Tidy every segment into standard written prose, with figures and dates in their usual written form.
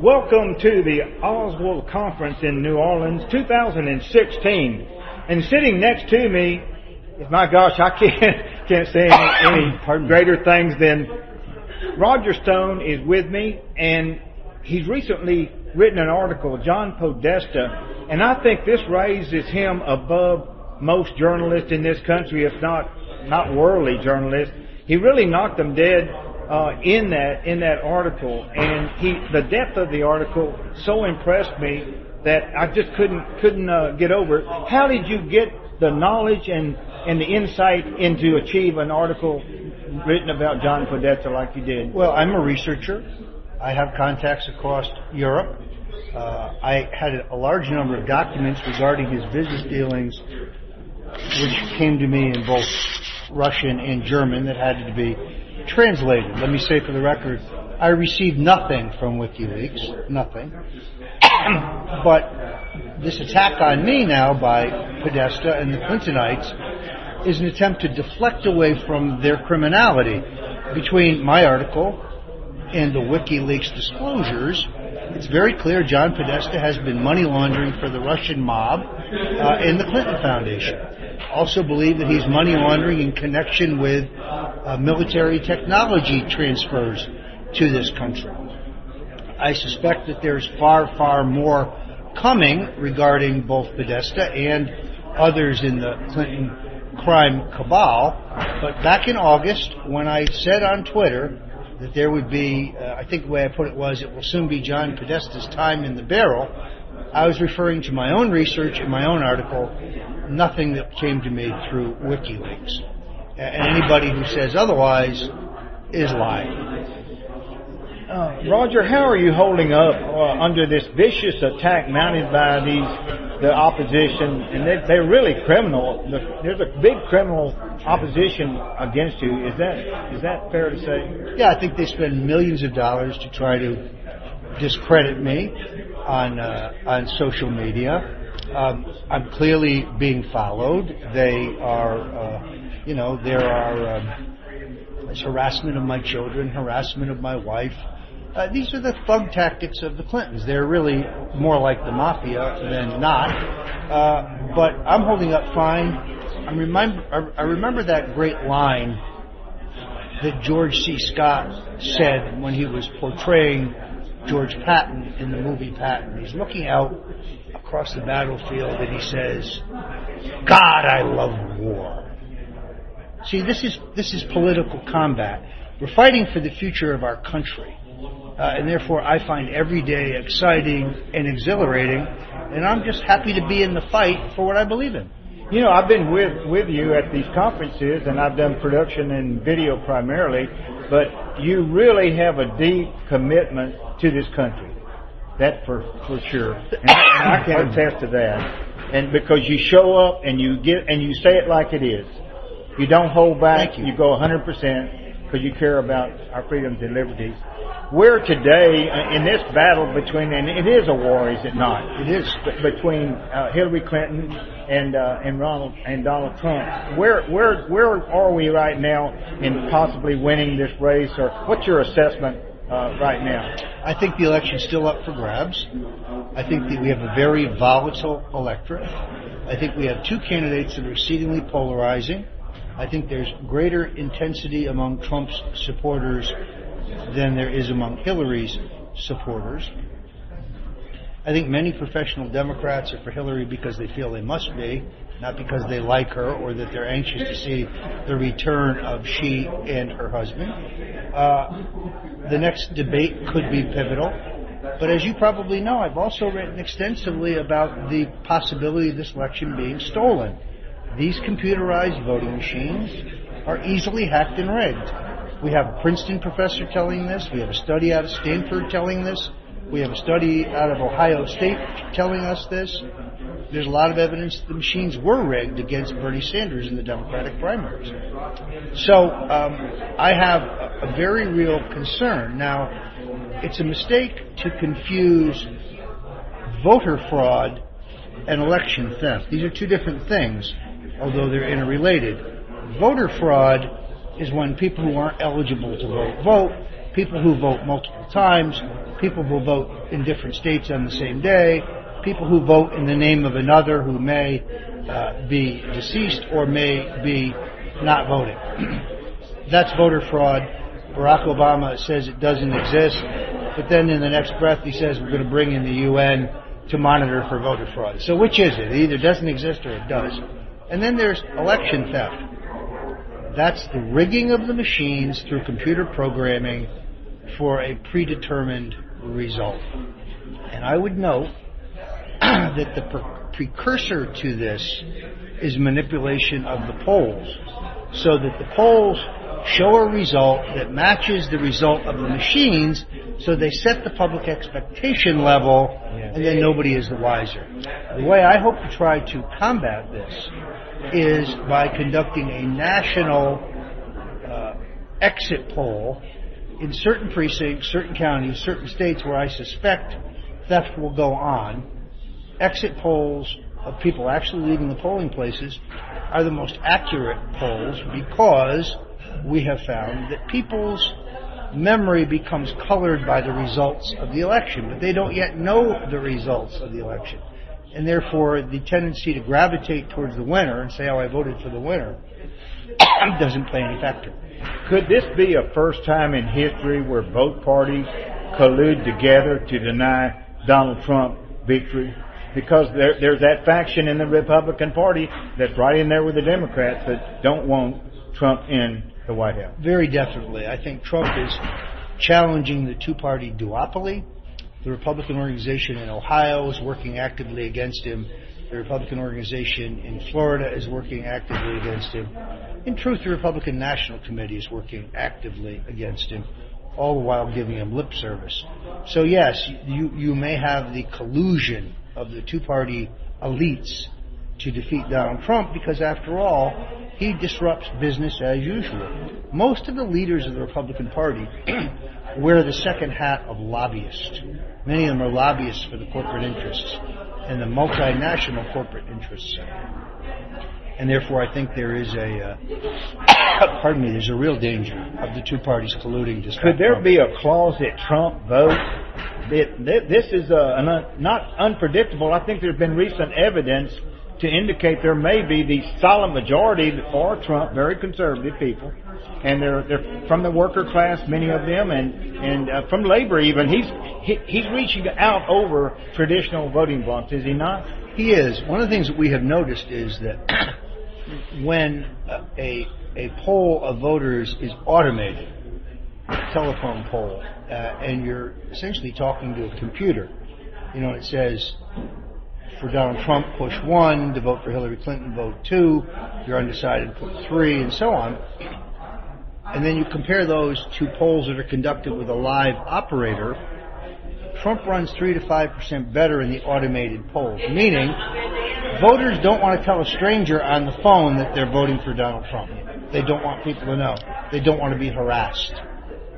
Welcome to the Oswald Conference in New Orleans 2016. And sitting next to me, my gosh, I can't say any greater things than Roger Stone is with me, and he's recently written an article, John Podesta, and I think this raises him above most journalists in this country, if not worldly journalists. He really knocked them dead in that article, and the depth of the article so impressed me that I just couldn't get over it. How did you get the knowledge and the insight into achieve an article written about John Podesta like you did? Well, I'm a researcher. I have contacts across Europe. I had a large number of documents regarding his business dealings, which came to me in both Russian and German that had to be translated. Let me say for the record, I received nothing from WikiLeaks, nothing. But this attack on me now by Podesta and the Clintonites is an attempt to deflect away from their criminality. Between my article and the WikiLeaks disclosures, it's very clear John Podesta has been money laundering for the Russian mob and the Clinton Foundation. Also believe that he's money laundering in connection with military technology transfers to this country. I suspect that there's far, far more coming regarding both Podesta and others in the Clinton crime cabal. But back in August, when I said on Twitter that there would be, I think the way I put it was, it will soon be John Podesta's time in the barrel, I was referring to my own research and my own article, nothing that came to me through WikiLeaks. And anybody who says otherwise is lying. Roger, how are you holding up under this vicious attack mounted by the opposition? And they're really criminal. There's a big criminal opposition against you. Is that fair to say? Yeah, I think they spend millions of dollars to try to discredit me on social media. I'm clearly being followed. There are there's harassment of my children, harassment of my wife. These are the thug tactics of the Clintons. They're really more like the mafia than not. But I'm holding up fine. I remember that great line that George C. Scott said when he was portraying George Patton in the movie Patton. He's looking out across the battlefield and he says, "God, I love war." See, this is political combat. We're fighting for the future of our country. And therefore I find every day exciting and exhilarating, and I'm just happy to be in the fight for what I believe in. You know, I've been with you at these conferences, and I've done production and video primarily, but you really have a deep commitment to this country. That for sure. And I can attest to that. And because you show up and you say it like it is. You don't hold back. Thank you. You go 100% because you care about our freedoms and liberties. We're today in this battle between, and it is a war, is it not? It is. Between Hillary Clinton and Donald Trump. Where are we right now in possibly winning this race, or what's your assessment right now? I think the election's still up for grabs. I think that we have a very volatile electorate. I think we have two candidates that are exceedingly polarizing. I think there's greater intensity among Trump's supporters than there is among Hillary's supporters. I think many professional Democrats are for Hillary because they feel they must be, not because they like her or that they're anxious to see the return of she and her husband. The next debate could be pivotal. But as you probably know, I've also written extensively about the possibility of this election being stolen. These computerized voting machines are easily hacked and rigged. We have a Princeton professor telling this. We have a study out of Stanford telling this. We have a study out of Ohio State telling us this. There's a lot of evidence that the machines were rigged against Bernie Sanders in the Democratic primaries. So I have a very real concern. Now, it's a mistake to confuse voter fraud and election theft. These are two different things, although they're interrelated. Voter fraud is when people who aren't eligible to vote, people who vote multiple times, people who vote in different states on the same day, people who vote in the name of another who may be deceased or may be not voting. That's voter fraud. Barack Obama says it doesn't exist, but then in the next breath he says we're going to bring in the UN to monitor for voter fraud. So which is it? It either doesn't exist or it does. And then there's election theft. That's the rigging of the machines through computer programming for a predetermined result. And I would note that the precursor to this is manipulation of the polls, so that the polls show a result that matches the result of the machines, so they set the public expectation level, and then nobody is the wiser. The way I hope to try to combat this is by conducting a national exit poll in certain precincts, certain counties, certain states where I suspect theft will go on. Exit polls of people actually leaving the polling places are the most accurate polls, because we have found that people's memory becomes colored by the results of the election, but they don't yet know the results of the election. And therefore, the tendency to gravitate towards the winner and say, oh, I voted for the winner, doesn't play any factor. Could this be a first time in history where both parties collude together to deny Donald Trump victory? Because there's that faction in the Republican Party that's right in there with the Democrats that don't want Trump in the White House. Very definitely. I think Trump is challenging the two-party duopoly. The Republican organization in Ohio is working actively against him. The Republican organization in Florida is working actively against him. In truth, the Republican National Committee is working actively against him, all the while giving him lip service. So yes, you may have the collusion of the two-party elites to defeat Donald Trump, because after all, he disrupts business as usual. Most of the leaders of the Republican Party wear the second hat of lobbyist. Many of them are lobbyists for the corporate interests and the multinational corporate interests. And therefore, I think there is there's a real danger of the two parties colluding to stop Could there Trump. be a closet Trump vote? This is not unpredictable. I think there's been recent evidence to indicate there may be the solid majority for Trump, very conservative people, and they're from the worker class, many of them, and from labor even. He's reaching out over traditional voting blocks, is he not? He is. One of the things that we have noticed is that when a poll of voters is automated, telephone poll, and you're essentially talking to a computer, it says, for Donald Trump, push 1, to vote for Hillary Clinton, vote 2, if you're undecided, put 3, and so on. And then you compare those to polls that are conducted with a live operator. Trump runs 3 to 5% better in the automated polls, meaning voters don't want to tell a stranger on the phone that they're voting for Donald Trump. They don't want people to know. They don't want to be harassed.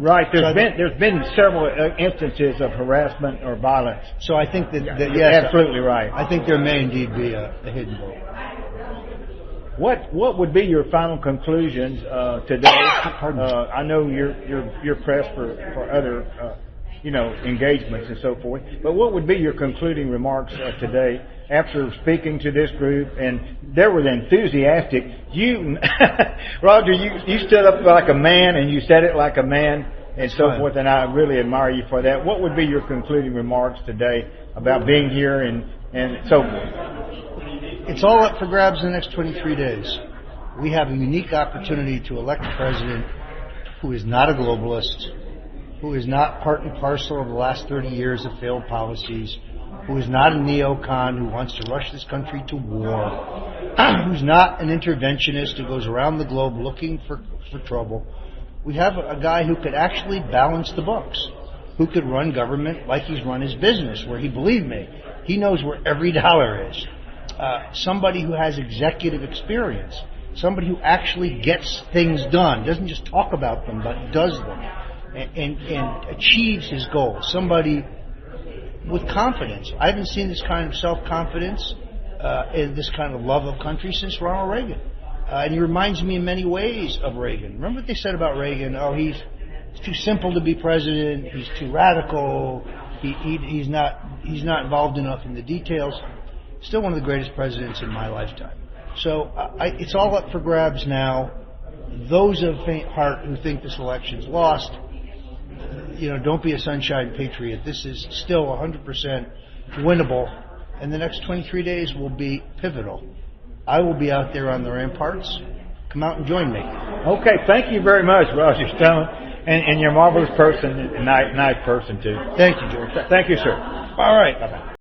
Right. There's been several instances of harassment or violence. So I think that yes, absolutely right. I think there may indeed be a hidden vote. What would be your final conclusions today? I know you're pressed for other engagements and so forth. But what would be your concluding remarks today after speaking to this group? And they were enthusiastic. You, Roger, you stood up like a man and you said it like a man and so forth. And I really admire you for that. What would be your concluding remarks today about being here and so forth? It's all up for grabs in the next 23 days. We have a unique opportunity to elect a president who is not a globalist, who is not part and parcel of the last 30 years of failed policies, who is not a neocon who wants to rush this country to war, who's not an interventionist who goes around the globe looking for trouble. We have a guy who could actually balance the books, who could run government like he's run his business, where believe me, he knows where every dollar is. Somebody who has executive experience, somebody who actually gets things done, doesn't just talk about them, but does them. And achieves his goals. Somebody with confidence. I haven't seen this kind of self-confidence and this kind of love of country since Ronald Reagan. And he reminds me in many ways of Reagan. Remember what they said about Reagan? Oh, it's too simple to be president. He's too radical. He's not involved enough in the details. Still one of the greatest presidents in my lifetime. So it's all up for grabs now. Those of faint heart who think this election's lost, don't be a sunshine patriot. This is still 100% winnable, and the next 23 days will be pivotal. I will be out there on the ramparts. Come out and join me. Okay, thank you very much, Roger Stone, and you're a marvelous person, and nice person too. Thank you, George. Thank you, sir. All right. Bye-bye.